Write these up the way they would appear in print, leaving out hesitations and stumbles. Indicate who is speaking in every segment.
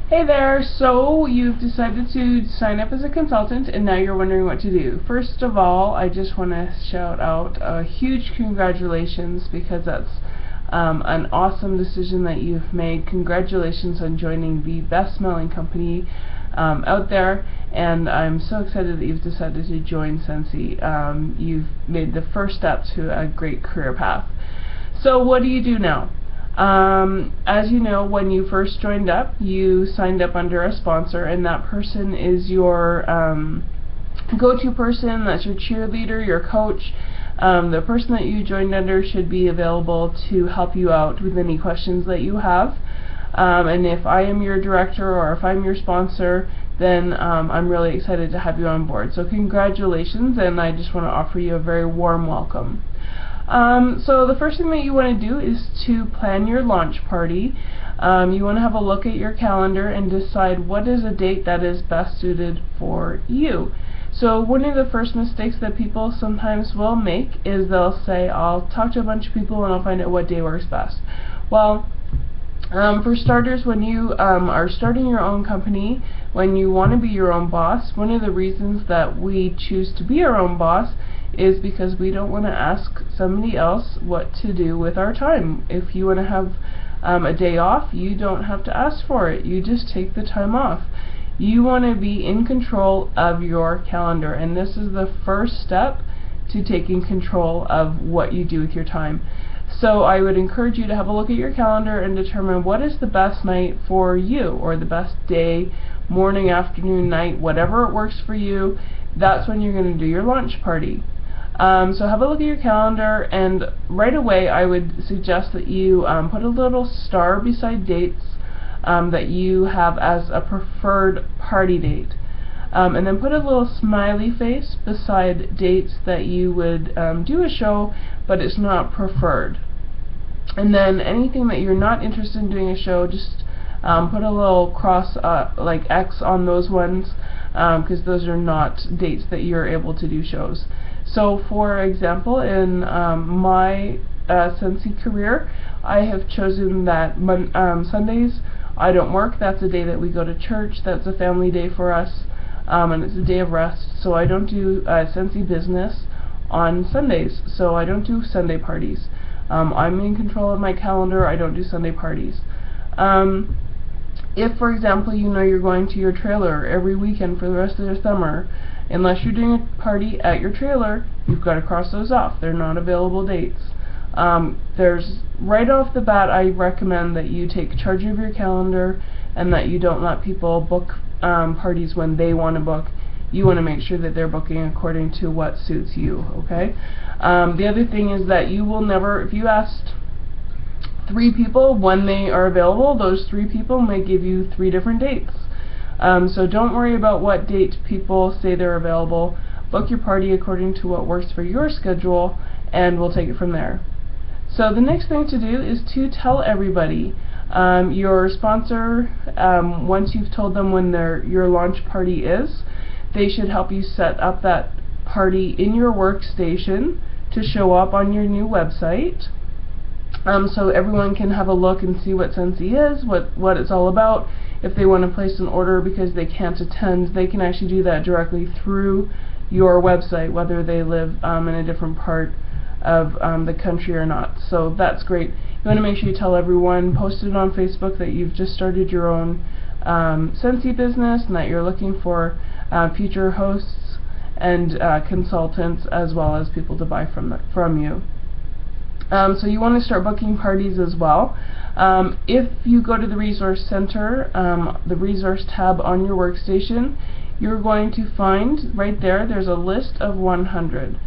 Speaker 1: Hey there, so you've decided to sign up as a consultant and now you're wondering what to do. First of all, I just want to shout out a huge congratulations because that's an awesome decision that you've made. Congratulations on joining the best smelling company out there, and I'm so excited that you've decided to join Scentsy. You've made the first step to a great career path. So what do you do now? As you know, when you first joined up, you signed up under a sponsor, and that person is your go-to person. That's your cheerleader, your coach. The person that you joined under should be available to help you out with any questions that you have. And if I am your director or if I'm your sponsor, then I'm really excited to have you on board. So congratulations, and I just want to offer you a very warm welcome. So the first thing that you want to do is to plan your launch party. You want to have a look at your calendar and decide what is a date that is best suited for you. So one of the first mistakes that people sometimes will make is they'll say, I'll talk to a bunch of people and I'll find out what day works best. Well, for starters, when you are starting your own company, when you want to be your own boss, one of the reasons that we choose to be our own boss is because we don't want to ask somebody else what to do with our time. If you want to have a day off, you don't have to ask for it. You just take the time off. You want to be in control of your calendar, and this is the first step to taking control of what you do with your time. So I would encourage you to have a look at your calendar and determine what is the best night for you, or the best day, morning, afternoon, night, whatever it works for you. That's when you're going to do your launch party. So have a look at your calendar, and right away I would suggest that you put a little star beside dates that you have as a preferred party date. And then put a little smiley face beside dates that you would do a show, but it's not preferred. And then anything that you're not interested in doing a show, just put a little cross, like X, on those ones, because those are not dates that you're able to do shows. So for example, in my Scentsy career, I have chosen that Sundays I don't work. That's a day that we go to church. That's a family day for us, and it's a day of rest. So I don't do Scentsy business on Sundays, so I don't do Sunday parties. I'm in control of my calendar. I don't do Sunday parties. If, for example, you know you're going to your trailer every weekend for the rest of the summer, unless you're doing a party at your trailer, you've got to cross those off. They're not available dates. Right off the bat, I recommend that you take charge of your calendar and that you don't let people book parties when they want to book. You want to make sure that they're booking according to what suits you, okay? The other thing is that you will never, if you asked 3 people when they are available, those 3 people may give you 3 different dates. So don't worry about what date people say they're available. Book your party according to what works for your schedule, and we'll take it from there. So the next thing to do is to tell everybody. Your sponsor, once you've told them when your launch party is, they should help you set up that party in your workstation to show up on your new website. So everyone can have a look and see what Scentsy is, what it's all about. If they want to place an order because they can't attend, they can actually do that directly through your website, whether they live in a different part of the country or not. So that's great. You want to make sure you tell everyone, post it on Facebook that you've just started your own Scentsy business and that you're looking for future hosts and consultants, as well as people to buy from you. So you want to start booking parties as well. If you go to the Resource Center, the Resource tab on your workstation, you're going to find right there's a list of 100.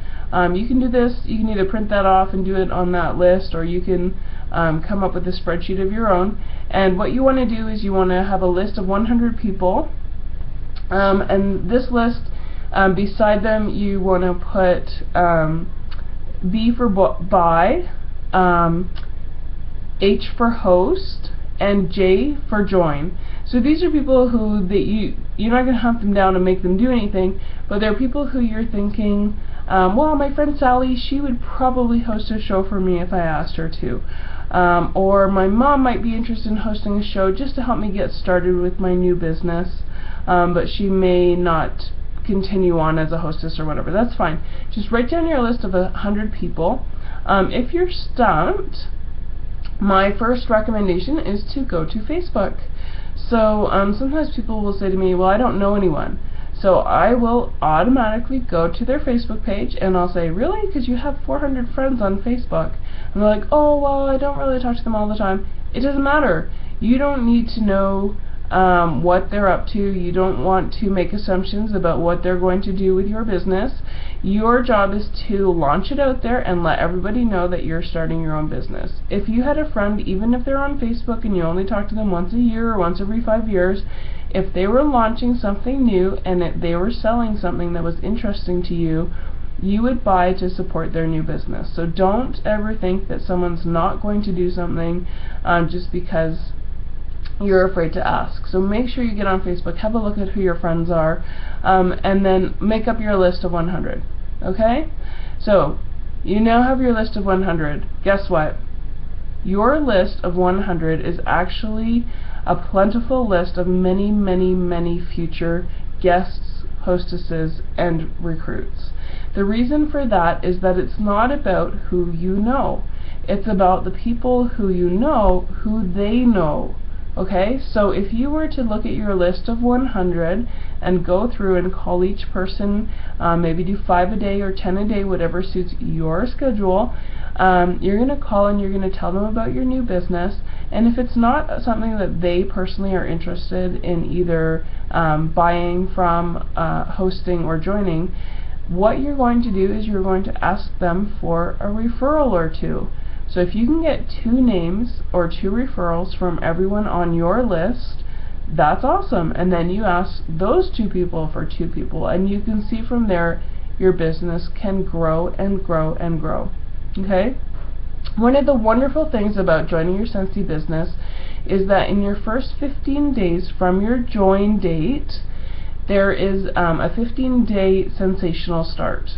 Speaker 1: You can do this, you can either print that off and do it on that list, or you can come up with a spreadsheet of your own. And what you want to do is you want to have a list of 100 people, and this list, beside them you want to put B for buy, H for host, and J for join. So these are people who you're not going to hunt them down and make them do anything, but they're people who you're thinking well, my friend Sally, she would probably host a show for me if I asked her to. Or my mom might be interested in hosting a show just to help me get started with my new business, but she may not continue on as a hostess or whatever. That's fine. Just write down your list of 100 people. If you're stumped, my first recommendation is to go to Facebook. So sometimes people will say to me, well, I don't know anyone. So I will automatically go to their Facebook page and I'll say, really? Because you have 400 friends on Facebook. And they're like, oh, well, I don't really talk to them all the time. It doesn't matter. You don't need to know what they're up to. You don't want to make assumptions about what they're going to do with your business. Your job is to launch it out there and let everybody know that you're starting your own business. If you had a friend, even if they're on Facebook and you only talk to them once a year or once every 5 years, if they were launching something new and they were selling something that was interesting to you, you would buy to support their new business. So don't ever think that someone's not going to do something just because you're afraid to ask. So make sure you get on Facebook, have a look at who your friends are, and then make up your list of 100. Okay? So you now have your list of 100. Guess what? Your list of 100 is actually a plentiful list of many, many, many future guests, hostesses, and recruits. The reason for that is that it's not about who you know. It's about the people who you know, who they know. Okay, so if you were to look at your list of 100 and go through and call each person, maybe do 5 a day or 10 a day, whatever suits your schedule, you're going to call and you're going to tell them about your new business. And if it's not something that they personally are interested in either buying from, hosting, or joining, what you're going to do is you're going to ask them for a referral or two. So if you can get 2 names or 2 referrals from everyone on your list, that's awesome. And then you ask those 2 people for 2 people, and you can see from there your business can grow and grow and grow. Okay? One of the wonderful things about joining your Scentsy business is that in your first 15 days from your join date, there is a 15-day sensational start.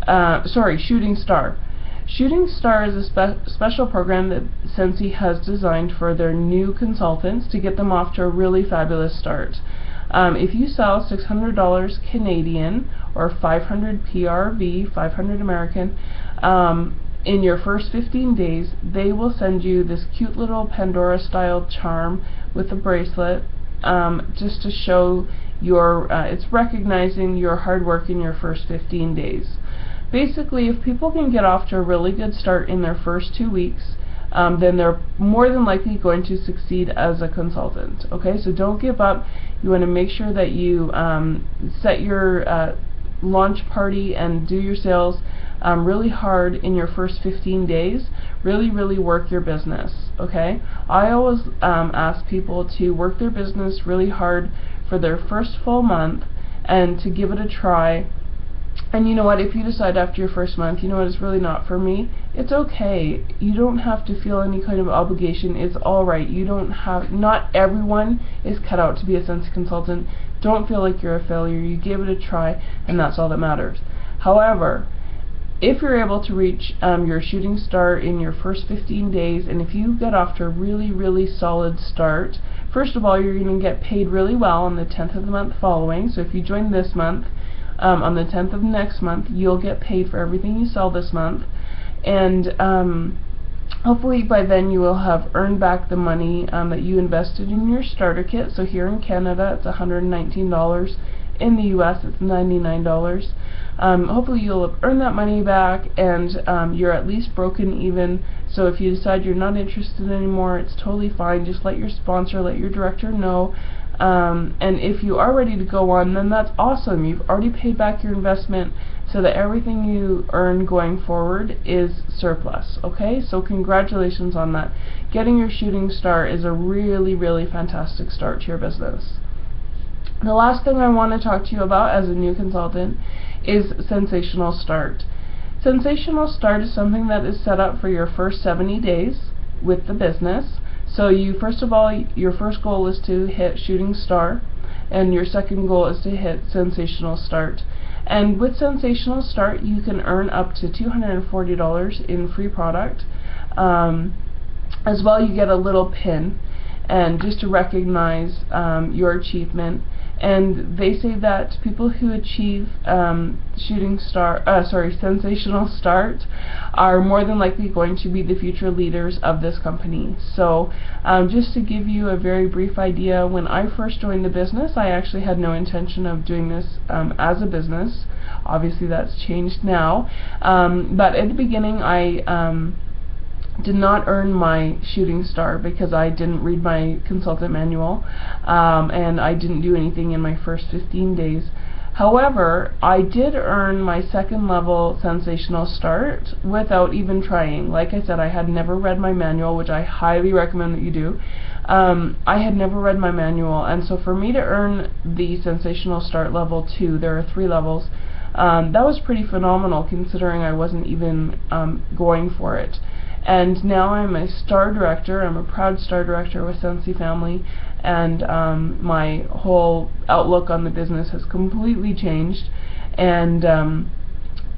Speaker 1: Shooting Star. Shooting Star is a special program that Scentsy has designed for their new consultants to get them off to a really fabulous start. If you sell $600 Canadian or 500 PRV, 500 American, in your first 15 days, they will send you this cute little Pandora-style charm with a bracelet, just to show your, it's recognizing your hard work in your first 15 days. Basically, if people can get off to a really good start in their first 2 weeks, then they're more than likely going to succeed as a consultant. Okay, so don't give up. You want to make sure that you set your launch party and do your sales really hard in your first 15 days. Really work your business. Okay, I always ask people to work their business really hard for their first full month and to give it a try. And you know what, if you decide after your first month, you know what, it's really not for me, it's okay. You don't have to feel any kind of obligation. It's alright. You don't have, not everyone is cut out to be a Scentsy consultant. Don't feel like you're a failure. You gave it a try, and that's all that matters. However, if you're able to reach your shooting star in your first 15 days, and if you get off to a really solid start, first of all, you're going to get paid really well on the 10th of the month following. So if you join this month, on the 10th of next month, you'll get paid for everything you sell this month, and hopefully by then you will have earned back the money that you invested in your starter kit. So here in Canada it's $119, in the US it's $99. Hopefully you'll have earned that money back, and you're at least broken even. So if you decide you're not interested anymore, it's totally fine. Just let your sponsor, let your director know. And if you are ready to go on, then that's awesome. You've already paid back your investment, so that everything you earn going forward is surplus. Okay, so congratulations on that. Getting your shooting star is a really fantastic start to your business. The last thing I want to talk to you about as a new consultant is Sensational Start. Sensational Start is something that is set up for your first 70 days with the business. So you, first of all, your first goal is to hit Shooting Star, and your second goal is to hit Sensational Start. And with Sensational Start, you can earn up to $240 in free product. As well, you get a little pin, and just to recognize your achievement. And they say that people who achieve Sensational Start are more than likely going to be the future leaders of this company. So just to give you a very brief idea, when I first joined the business, I actually had no intention of doing this as a business. Obviously that's changed now, but at the beginning I did not earn my shooting star because I didn't read my consultant manual, and I didn't do anything in my first 15 days. However, I did earn my second level Sensational Start without even trying. Like I said, I had never read my manual, which I highly recommend that you do. I had never read my manual, and so for me to earn the Sensational Start level 2, there are 3 levels, that was pretty phenomenal considering I wasn't even going for it. And now I'm a star director. I'm a proud star director with Scentsy Family, and my whole outlook on the business has completely changed. And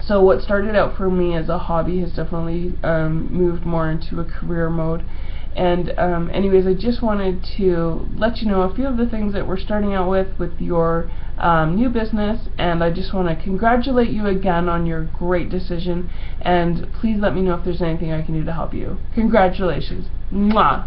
Speaker 1: so what started out for me as a hobby has definitely moved more into a career mode. And anyways, I just wanted to let you know a few of the things that we're starting out with your new business, and I just want to congratulate you again on your great decision, and please let me know if there's anything I can do to help you. Congratulations. Mwah!